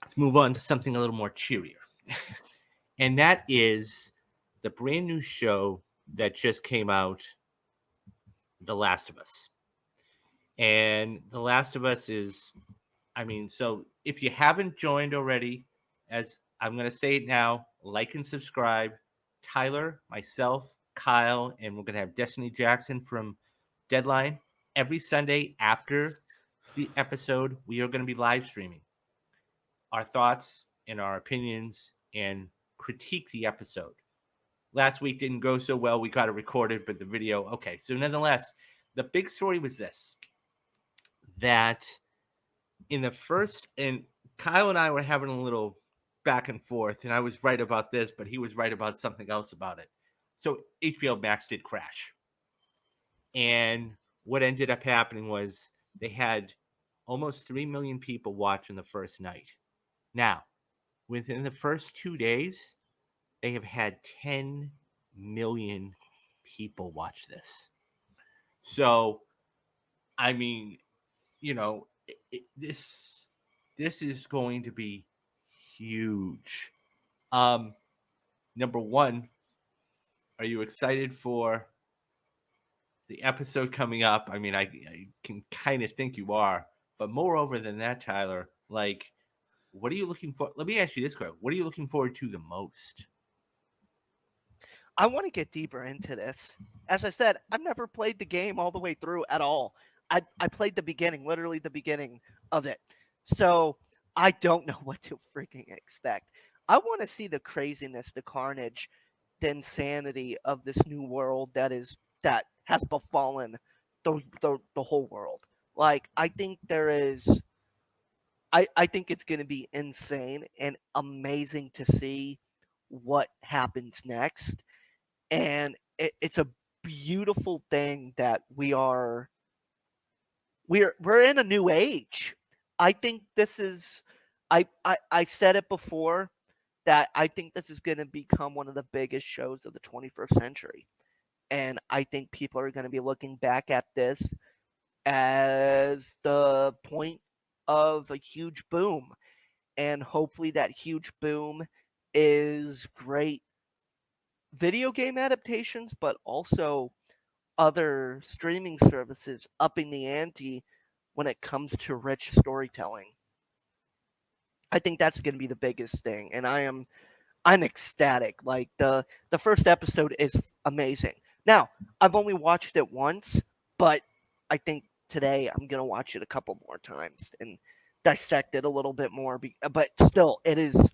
let's move on to something a little more cheerier. And that is the brand new show that just came out, The Last of Us. And The Last of Us is, so if you haven't joined already, as I'm going to say it now, like and subscribe. Tyler, myself, Kyle, and we're going to have Destiny Jackson from Deadline. Every Sunday after the episode, we are going to be live streaming our thoughts and our opinions and critique the episode. Last week didn't go so well. We got it recorded, but the video, okay. So, nonetheless, the big story was this, that in the first, and Kyle and I were having a little back and forth, and I was right about this, but he was right about something else about it. So, HBO Max did crash. And what ended up happening was they had almost 3 million people watching the first night. Now, within the first 2 days, they have had 10 million people watch this. So, I mean, this is going to be huge. Um, Number one, are you excited for the episode coming up? I can kind of think you are, but moreover than that, Tyler, like, what are you looking for? Let me ask you this question: what are you looking forward to the most? I want to get deeper into this. As I said, I've never played the game all the way through at all. I played the beginning, literally the beginning of it. So I don't know what to freaking expect. I want to see the craziness, the carnage, the insanity of this new world that has befallen the whole world. Like I think there is I think it's going to be insane and amazing to see what happens next, and it's a beautiful thing that we're in a new age. I think this is I said it before that I think this is going to become one of the biggest shows of the 21st century, and I think people are going to be looking back at this as the point of a huge boom, and hopefully that huge boom is great video game adaptations, but also other streaming services upping the ante when it comes to rich storytelling. I think that's going to be the biggest thing, and I'm ecstatic. Like the first episode is amazing. Now I've only watched it once, but I think today I'm gonna watch it a couple more times and dissect it a little bit more. But still, it is.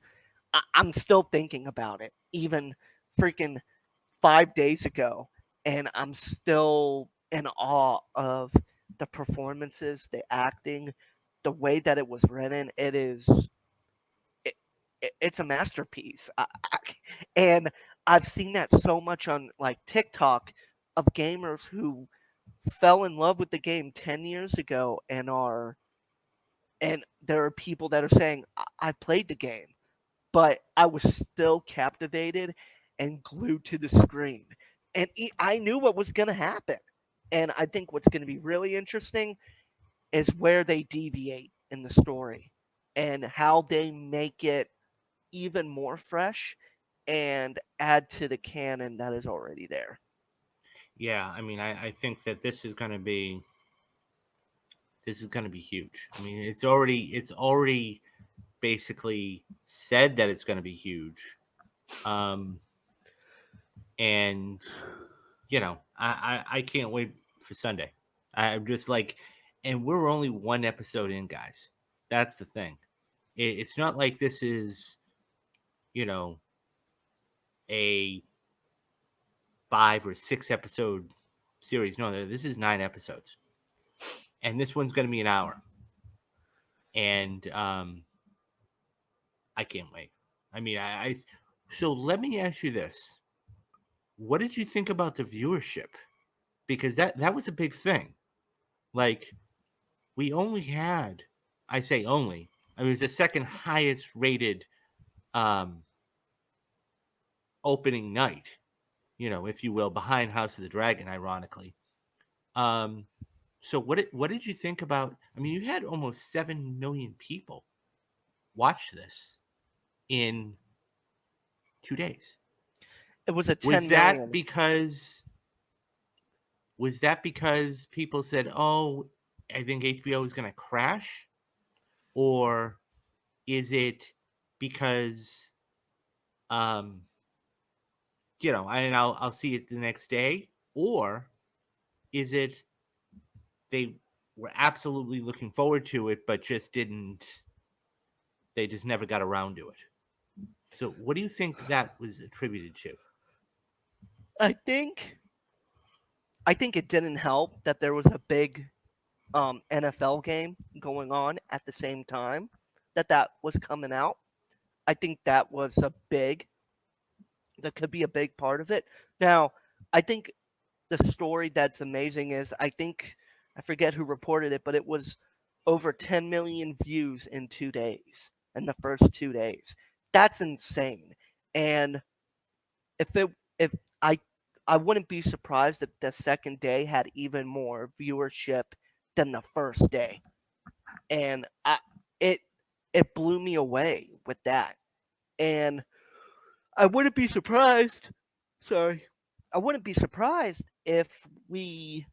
I'm still thinking about it, even freaking 5 days ago, and I'm still in awe of the performances, the acting, the way that it was written. It, it's a masterpiece, and I've seen that so much on like TikTok of gamers who fell in love with the game 10 years ago and there are people that are saying I played the game but I was still captivated and glued to the screen. And I knew what was going to happen. And I think what's going to be really interesting is where they deviate in the story and how they make it even more fresh and add to the canon that is already there. Yeah, I think that this is gonna be huge. It's already basically said that it's gonna be huge. Um, and I can't wait for Sunday. I'm just like, and we're only one episode in, guys. That's the thing. It's not like this is, you know, a 5 or 6 episode series. No, this is 9 episodes, and this one's going to be an hour. And I can't wait. I. So let me ask you this: what did you think about the viewership? Because that was a big thing. Like, we only had, I say only, it was the second highest rated um, opening night, if you will, behind House of the Dragon, ironically. Um, so what did you think about? You had almost 7 million people watched this in 2 days. It was a Was 10 that million. because people said, "Oh, I think HBO is going to crash," or is it because um, I'll see it the next day, or is it they were absolutely looking forward to it, but they just never got around to it. So, what do you think that was attributed to? I think I think it didn't help that there was a big NFL game going on at the same time that was coming out. I think that could be a big part of it. Now, I think the story that's amazing is I forget who reported it, but it was over 10 million views in 2 days, in the first 2 days. That's insane. And if it if I wouldn't be surprised if the second day had even more viewership than the first day. And it it blew me away with that. And I wouldn't be surprised. Sorry. I wouldn't be surprised if we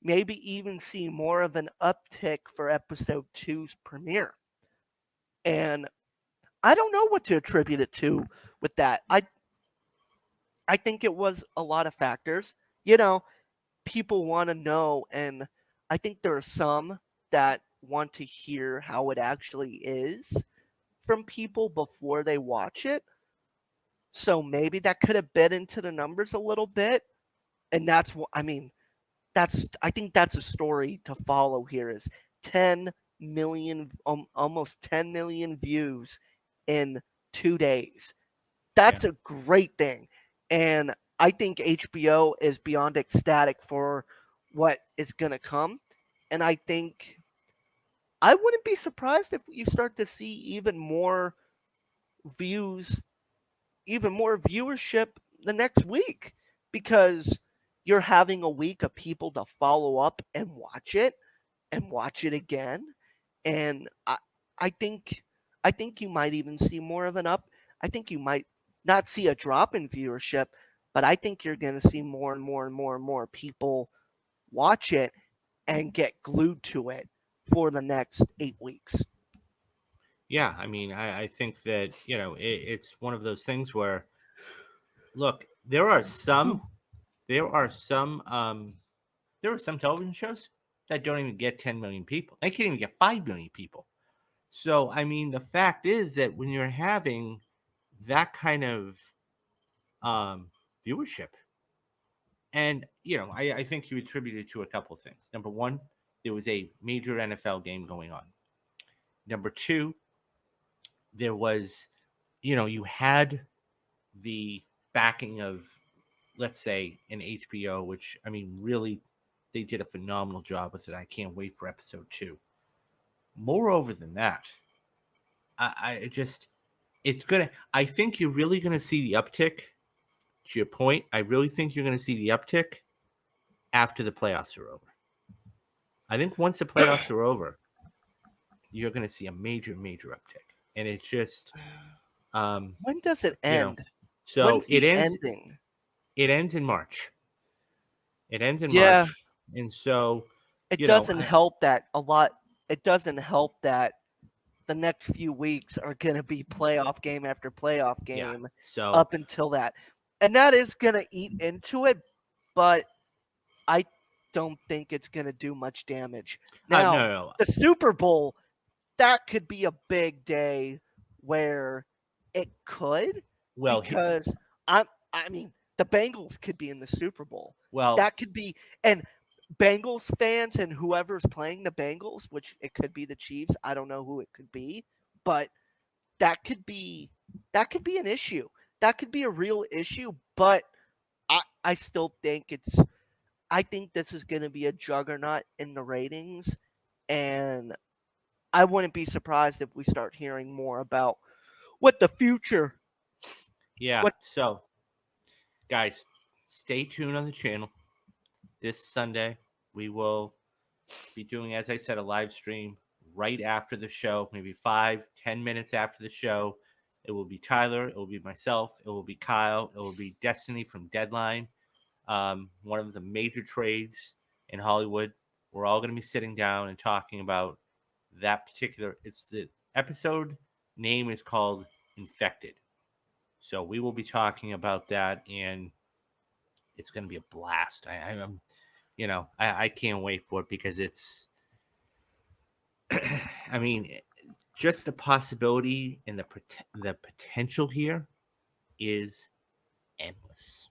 maybe even see more of an uptick for episode two's premiere. And I don't know what to attribute it to with that. I think it was a lot of factors. You know, people want to know, and I think there are some that want to hear how it actually is from people before they watch it. So maybe that could have bit into the numbers a little bit. And that's what I mean, I think that's a story to follow here is 10 million almost 10 million views in 2 days. Yeah, That's a great thing. And I think HBO is beyond ecstatic for what is going to come. And I think I wouldn't be surprised if you start to see views, even more viewership the next week because you're having a week of people to follow up and watch it again. And I think I think you might even see more of an up. I think you might not see a drop in viewership, but I think you're going to see more and more and more and more people watch it and get glued to it for the next 8 weeks. yeah. I mean, I think that it's one of those things where, look, there are some there are some television shows that don't even get 10 million people. They can't even get 5 million people. So, I mean, the fact is that when you're having that kind of um, viewership, and I think you attribute it to a couple of things. Number one, there was a major NFL game going on. Number two, there was, you had the backing of, let's say, an HBO, which I mean, really, they did a phenomenal job with it. I can't wait for episode two. Moreover than that, I just, it's gonna. I think you're really gonna see the uptick. To your point, I really think you're gonna see the uptick after the playoffs are over. I think once the playoffs are over, you're gonna see a major, major uptick, and it's just, um, When does it you know, end? so When's the ending? It ends in March. It ends in Yeah, March, and so, it you know, doesn't I, help that a lot. It doesn't help that the next few weeks are going to be playoff game after playoff yeah. game So, up until that. And that is going to eat into it, but I don't think it's going to do much damage. no, Now, no, no. the Super Bowl, that could be a big day where it could Well, because I mean, the Bengals could be in the Super Bowl. well, That could be and Bengals fans and whoever's playing the Bengals, which it could be the Chiefs, I don't know who it could be, but that could be that could be an issue. That could be a real issue, but I still think I think this is going to be a juggernaut in the ratings, and I wouldn't be surprised if we start hearing more about what the future. yeah. What So, guys, stay tuned on the channel. This Sunday, we will be doing, as I said, a live stream right after the show, maybe 5-10 minutes after the show. It will be Tyler. It will be myself. It will be Kyle. It will be Destiny from Deadline, one of the major trades in Hollywood. We're all going to be sitting down and talking about that particular. It's the episode name is called Infected. So we will be talking about that, and it's going to be a blast. I'm, I can't wait for it because it's. I mean, just the possibility and the potential here is endless.